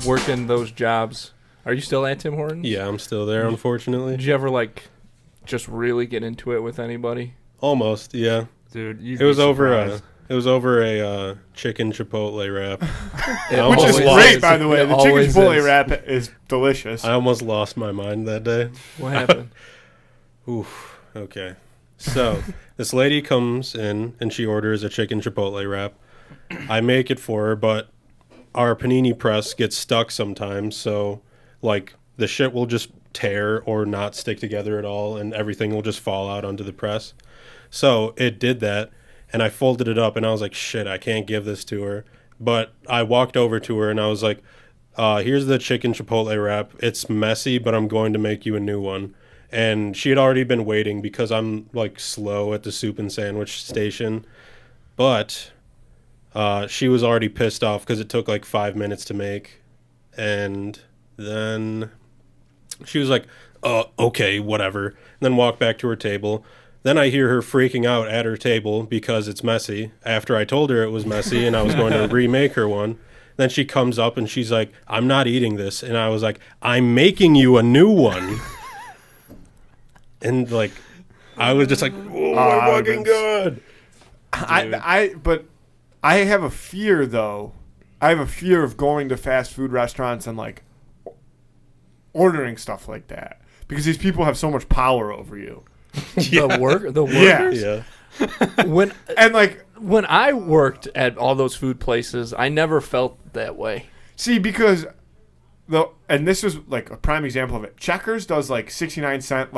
working those jobs. Are you still at Tim Hortons? Yeah, I'm still there, unfortunately. Did you ever just really get into it with anybody? Almost, yeah. Dude, it was over a chicken chipotle wrap. Which is great, by the way. The chicken chipotle wrap is delicious. I almost lost my mind that day. What happened? Oof. Okay. So this lady comes in and she orders a chicken chipotle wrap. I make it for her, but our panini press gets stuck sometimes, so the shit will just tear or not stick together at all, and everything will just fall out onto the press. So it did that, and I folded it up, and I was like, shit, I can't give this to her. But I walked over to her, and I was like, here's the chicken chipotle wrap. It's messy, but I'm going to make you a new one. And she had already been waiting because I'm slow at the soup and sandwich station. But she was already pissed off because it took 5 minutes to make. And then she was like, okay, whatever. And then walked back to her table. Then I hear her freaking out at her table because it's messy after I told her it was messy and I was going to remake her one. Then she comes up and she's like, I'm not eating this. And I was like, I'm making you a new one. And I was just like, oh my fucking God. But I have a fear, though. I have a fear of going to fast food restaurants and ordering stuff like that because these people have so much power over you. The workers? Yeah. When I worked at all those food places, I never felt that way. See, because and this was a prime example of it. Checkers does 69-cent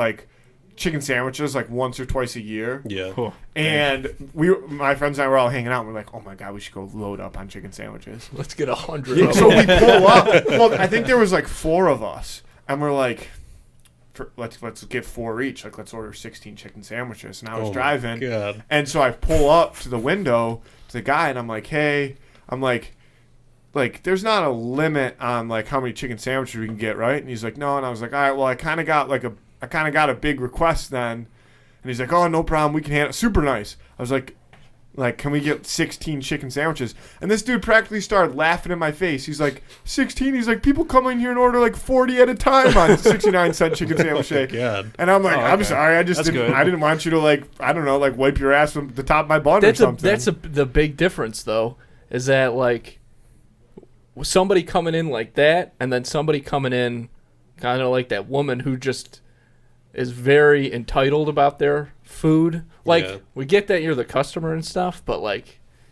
chicken sandwiches once or twice a year. Yeah. Cool. And my friends and I were all hanging out and we're like, oh my God, we should go load up on chicken sandwiches. Let's get 100 Yeah, so we pull up. Well, I think there was 4 of us. And we're like, let's get 4 each. Let's order 16 chicken sandwiches. And I was driving. God. And so I pull up to the window to the guy and I'm like, hey, there's not a limit on how many chicken sandwiches we can get, right? And he's like, no. And I was like, all right, well, I kind of got a big request then. And he's like, oh, no problem. We can handle it. Super nice. I was like, can we get 16 chicken sandwiches? And this dude practically started laughing in my face. He's like, 16? He's like, people come in here and order 40 at a time on 69-cent chicken sandwich shake. God. And I'm like, I'm sorry. I didn't want you to I don't know, wipe your ass from the top of my bun or something. That's the big difference, though, is that somebody coming in like that and then somebody coming in kind of like that woman who just is very entitled about their food. We get that you're the customer and stuff, but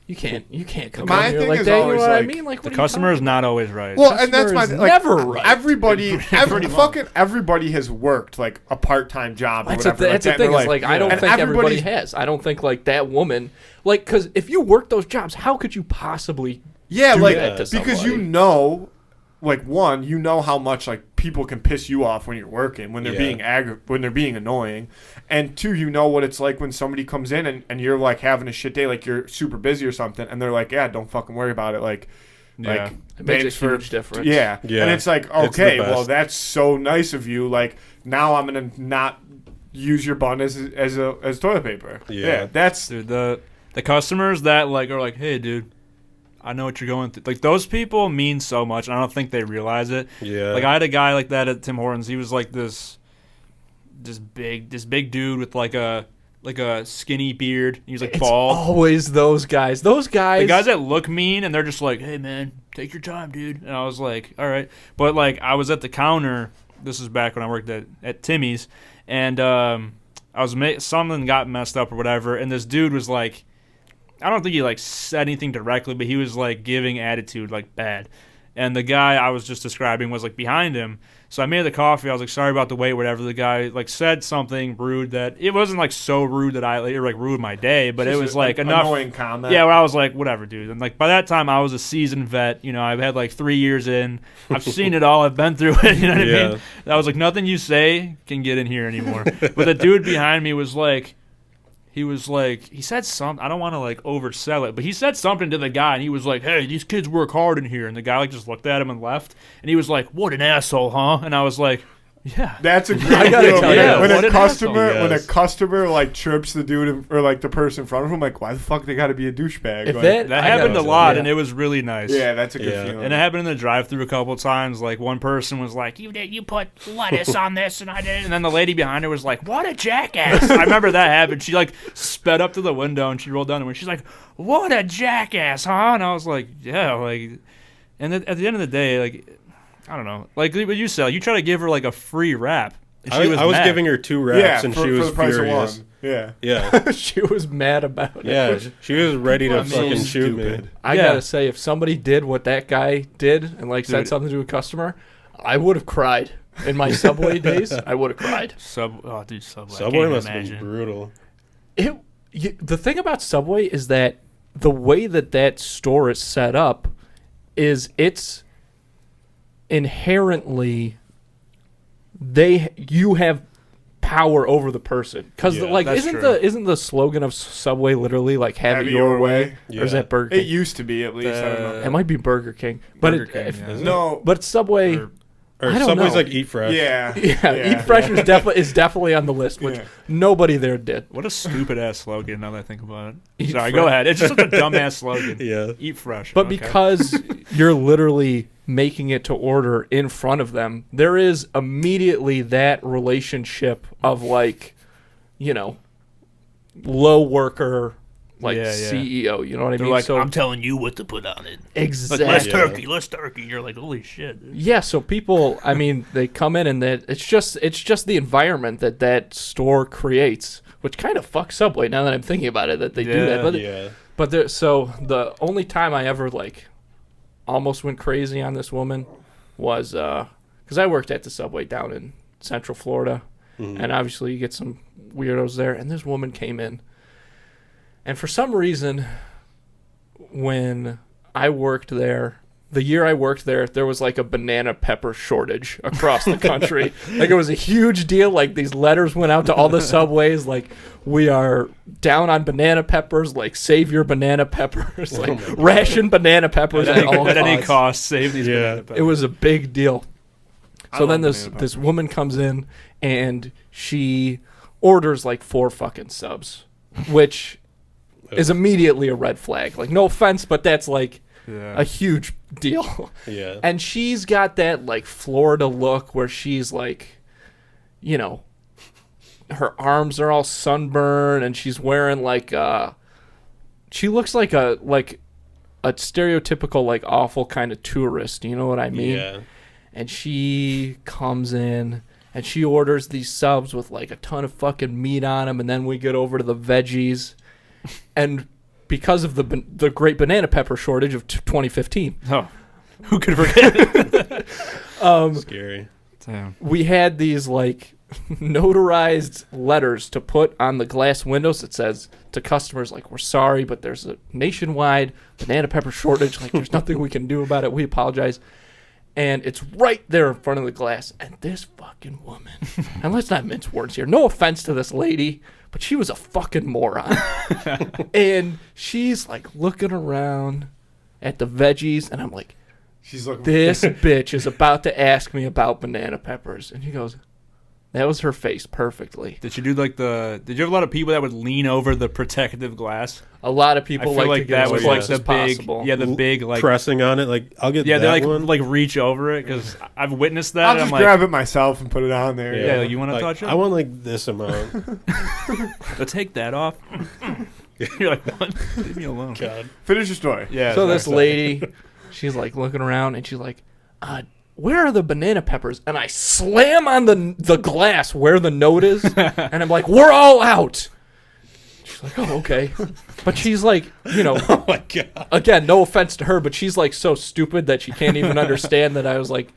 you can't come in here like that. You know what I mean? The customer is not always right. Well, and that's my never right. Everybody has worked a part-time job. That's the thing. I don't think everybody has. I don't think that woman because if you work those jobs, how could you possibly? Do that to somebody? Because one, you know how much people can piss you off when you're working, when they're being when they're being annoying, and 2, you know what it's like when somebody comes in and you're having a shit day, you're super busy or something, and they're like, yeah, don't fucking worry about it, it makes a huge difference. Yeah, and it's okay, well, that's so nice of you. Now I'm gonna not use your bun as toilet paper. Yeah, that's dude, the customers that are like, hey, dude, I know what you're going through. Those people mean so much, and I don't think they realize it. Yeah. I had a guy like that at Tim Hortons. He was this big dude with a skinny beard. He was bald. Always those guys. The guys that look mean, and they're just like, hey man, take your time, dude. And I was like, all right. But I was at the counter. This is back when I worked at Timmy's, and something got messed up or whatever, and this dude was I don't think he said anything directly, but he was giving attitude bad. And the guy I was just describing was behind him. So I made the coffee. I was like, sorry about the wait, whatever. The guy said something rude that it wasn't so rude that it ruined my day, but it was enough annoying comment. Yeah, where I was like, whatever, dude. And by that time I was a seasoned vet. I've had 3 years in. I've seen it all. I've been through it. You know what I mean? I was like, nothing you say can get in here anymore. But the dude behind me was he said something. I don't want to oversell it, but he said something to the guy, and he was like, hey, these kids work hard in here. And the guy just looked at him and left. And he was like, what an asshole, huh? And I was like, Yeah. That's a great I gotta deal. tell you, when what a an customer asshole. when a Yes. customer like chirps the dude or like the person in front of him, like, why the fuck they got to be a douchebag? If Like, That I happened a gotta- lot, yeah. and it was really nice. yeah, that's a good Yeah. feeling. And it happened in the drive-through a couple of times. Like, one person was like, you put lettuce on this, and I did. And then the lady behind her was like, what a jackass. I remember that happened. She, like, sped up to the window, and she rolled down, and she's like, what a jackass, huh? And I was like, yeah, like... And at the end of the day, like, I don't know. Like what you said, you try to give her, like, a free wrap. And she I was mad. giving her 2 wraps, yeah, and for, she for was the price furious. of one. Yeah. Yeah, she was mad about it. yeah, she was ready to I mean, fucking so shoot me. stupid. I Yeah. gotta say, if somebody did what that guy did and like said Dude. something to a customer, I would have cried. In my Subway days, I would have cried. Subway. I Subway can't must have imagine. been brutal. The thing about Subway is that the way that store is set up is it's inherently you have power over the person because Yeah, like that's isn't true. isn't the slogan of Subway literally like have it your way, or is Yeah. that Burger It King? used to be, at least. I don't know. It might be Burger King, but Burger King, yeah. Is it? No. but Subway. Or- Or I don't Subway's know. like Eat Fresh. Yeah. Yeah, Eat Fresh is definitely on the list, which Yeah. nobody there did. What a stupid ass slogan. Now that I think about it. Eat Sorry, fresh. go ahead. It's just such a dumb ass slogan. Yeah. Eat fresh. But Okay. because you're literally making it to order in front of them, there is immediately that relationship of like, you know, low worker, like Yeah, yeah. CEO. You know what I they're mean? like, so I'm telling you what to put on it. Like, exactly. less Yeah. turkey, less turkey. You're like, holy shit. Dude. Yeah, so people, I mean, they come in and it's just the environment that store creates, which kind of fucks Subway. Now that I'm thinking about it, that they do that, Yeah. but Yeah. But so the only time I ever like almost went crazy on this woman was because I worked at the Subway down in Central Florida, and obviously you get some weirdos there. And this woman came in, and for some reason, when I worked there, the year I worked there was like a banana pepper shortage across the country. Like it was a huge deal. Like these letters went out to all the Subways. Like we are down on banana peppers. Like save your banana peppers. Like ration banana peppers at all At any costs. cost, save these. Yeah. banana peppers. It was a big deal. I So love then banana this woman comes in and she orders like 4 fucking subs, which is immediately a red flag. Like no offense, but that's like Yeah. a huge deal. Yeah. And she's got that like Florida look where she's like, you know, her arms are all sunburned and she's wearing like she looks like a stereotypical like awful kind of tourist, you know what I mean? Yeah. And she comes in and she orders these subs with like a ton of fucking meat on them, and then we get over to the veggies, and because of the great banana pepper shortage of 2015, Oh, who could forget? Scary. Damn. we had these like notarized letters to put on the glass windows that says to customers like, we're sorry, but there's a nationwide banana pepper shortage. Like there's nothing we can do about it. We apologize. And it's right there in front of the glass. And this fucking woman, and let's not mince words here. No offense to this lady, but she was a fucking moron. And she's like looking around at the veggies, and I'm like, She's looking. this bitch is about to ask me about banana peppers. And he goes, that was her face perfectly. Did you do like did you have a lot of people that would lean over the protective glass? A lot of I people feel like to like get that as was close like as the big, possible. yeah, the big like, Pressing on it, like I'll get yeah, that they one. like reach over it because I've witnessed that. I'll and just I'm grab it myself and put it on there. Yeah, you wanna Like, touch it? I want like this amount. like, let's take that off. You're like, what? Leave me alone. God. Finish your story. Yeah. So sorry. this lady, she's like looking around and she's like, where are the banana peppers? And I slam on the glass where the note is, and I'm like, we're all out. She's like, oh, okay. But she's like, you know, Oh my God. again, no offense to her, but she's like so stupid that she can't even understand that I was like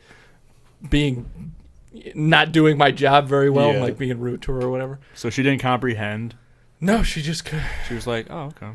not doing my job very well, Yeah. like being rude to her or whatever. So she didn't comprehend. No, she just She was like, oh, okay.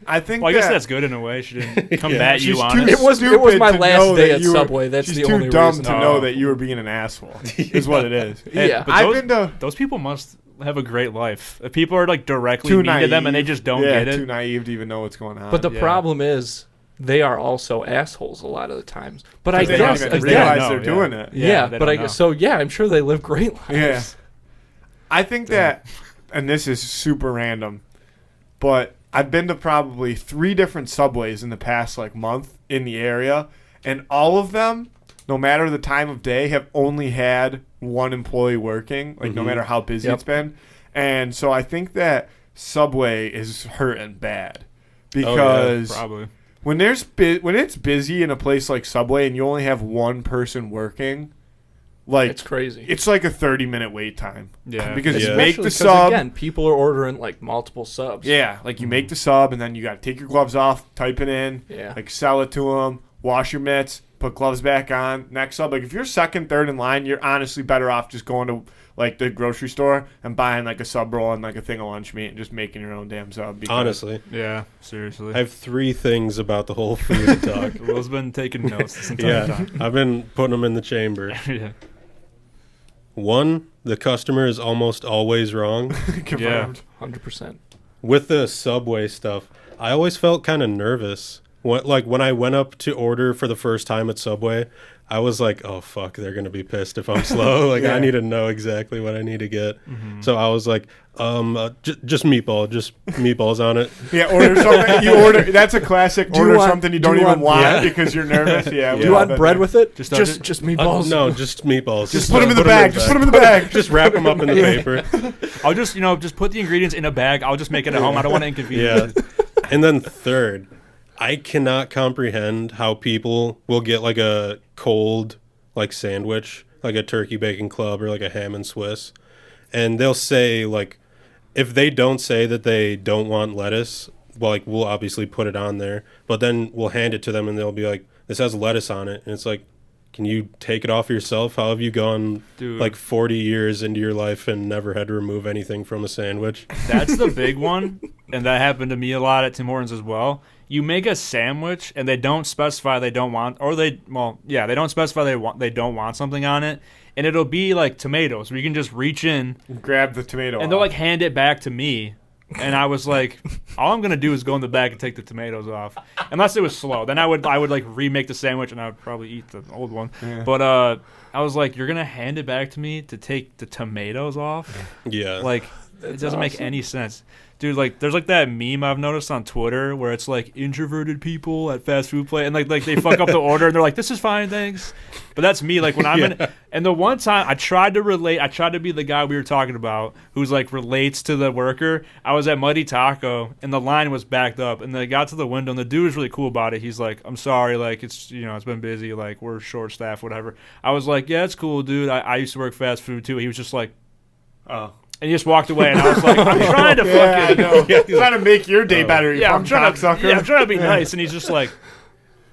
I think. Well, I guess that that's good in a way. She didn't come Yeah. at you she's on too it. It was stupid my to last know day that at you were- Subway. That's she's the too only dumb reason. to Oh. know that you were being an asshole. Is what it is. Yeah, But I've those, been to those people must have a great life. If people are like directly too mean naive to them and they just don't yeah, get it. too naive to even know what's going on. but the Yeah. problem is they are also assholes a lot of the times. But I They guess don't even again, realize they're doing it. yeah, they but don't know. I'm sure they live great lives. Yeah. I think that, and this is super random, but I've been to probably 3 different Subways in the past like month in the area, and all of them, no matter the time of day, have only had one employee working, like no matter how busy it's been. And so I think that Subway is hurting bad because Probably. when it's busy in a place like Subway and you only have one person working, like It's crazy. it's like a 30-minute wait time. Yeah. Because you Yeah. make the Especially 'cause, sub. again, people are ordering like multiple subs. Yeah, like you make the sub and then you got to take your gloves off, type it in, Yeah. like sell it to them, wash your mitts, put gloves back on, next sub. Like if you're second, third in line, you're honestly better off just going to like the grocery store and buying like a sub roll and like a thing of lunch meat and just making your own damn sub. because- Honestly, Yeah, seriously. I have 3 things about the whole food talk. Will's been taking notes this entire Yeah, time. I've been putting them in the chamber. Yeah. 1, the customer is almost always wrong. confirmed. 100%. With the Subway stuff, I always felt kind of nervous. When I went up to order for the first time at Subway, I was like, oh, fuck, they're going to be pissed if I'm slow. Like, Yeah. I need to know exactly what I need to get. So I was like, just meatballs on it. Yeah, order something. You order. That's a classic. Do you Order want- something you do don't you even want- want Yeah. because you're nervous. Yeah. Do you want bread with it? Just Just meatballs? No, just meatballs. Just put them in the bag. Just put them in the bag. Just wrap them up in the paper. I'll just, just put the ingredients in a bag. I'll just make it at home. I don't want to inconvenience. Yeah. And then third, I cannot comprehend how people will get like a cold like sandwich, like a turkey bacon club or like a ham and Swiss, and they'll say like, if they don't say that they don't want lettuce, well, like we'll obviously put it on there, but then we'll hand it to them and they'll be like, this has lettuce on it, and it's like, can you take it off yourself? How have you gone Dude. like 40 years into your life and never had to remove anything from a sandwich? That's the big one, and that happened to me a lot at Tim Hortons as well. You make a sandwich and they don't specify they don't want, or they don't specify they don't want something on it, and it'll be like tomatoes where you can just reach in Grab the tomato. and they'll like hand it back to me, and I was like, all I'm gonna do is go in the bag and take the tomatoes off, unless it was slow. Then I would like remake the sandwich and I would probably eat the old one. Yeah. But I was like, you're gonna hand it back to me to take the tomatoes off? Yeah. Like, it doesn't make any sense. Dude, like, there's like that meme I've noticed on Twitter where it's like introverted people at fast food place, and like they fuck up the order and they're like, this is fine, thanks. But that's me. Like when I'm in, and the one time I tried to be the guy we were talking about who's like relates to the worker. I was at Muddy Taco and the line was backed up, and they got to the window and the dude was really cool about it. He's like, I'm sorry, like it's it's been busy, like we're short staffed, whatever. I was like, yeah, it's cool, dude. I used to work fast food too. He was just like, Oh. and he just walked away, and I was like, I'm trying to fucking. Trying to make your day better. You I'm trying cocksucker. I'm trying to be nice, and he's just like,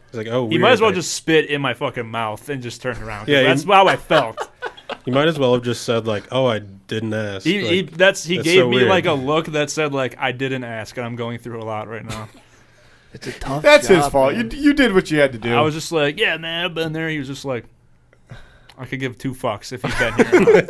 It's like, oh, he weird. might as well Like, just spit in my fucking mouth and just turn around. Yeah, That's how I felt. you might as well have just said like, oh, I didn't ask. He Like, gave so me weird. like a look that said like I didn't ask, and I'm going through a lot right now. It's a tough That's his job, fault. man. You did what you had to do. I was just like, yeah, man, I've been there. He was just like, I could give 2 fucks if you've been here. Or not.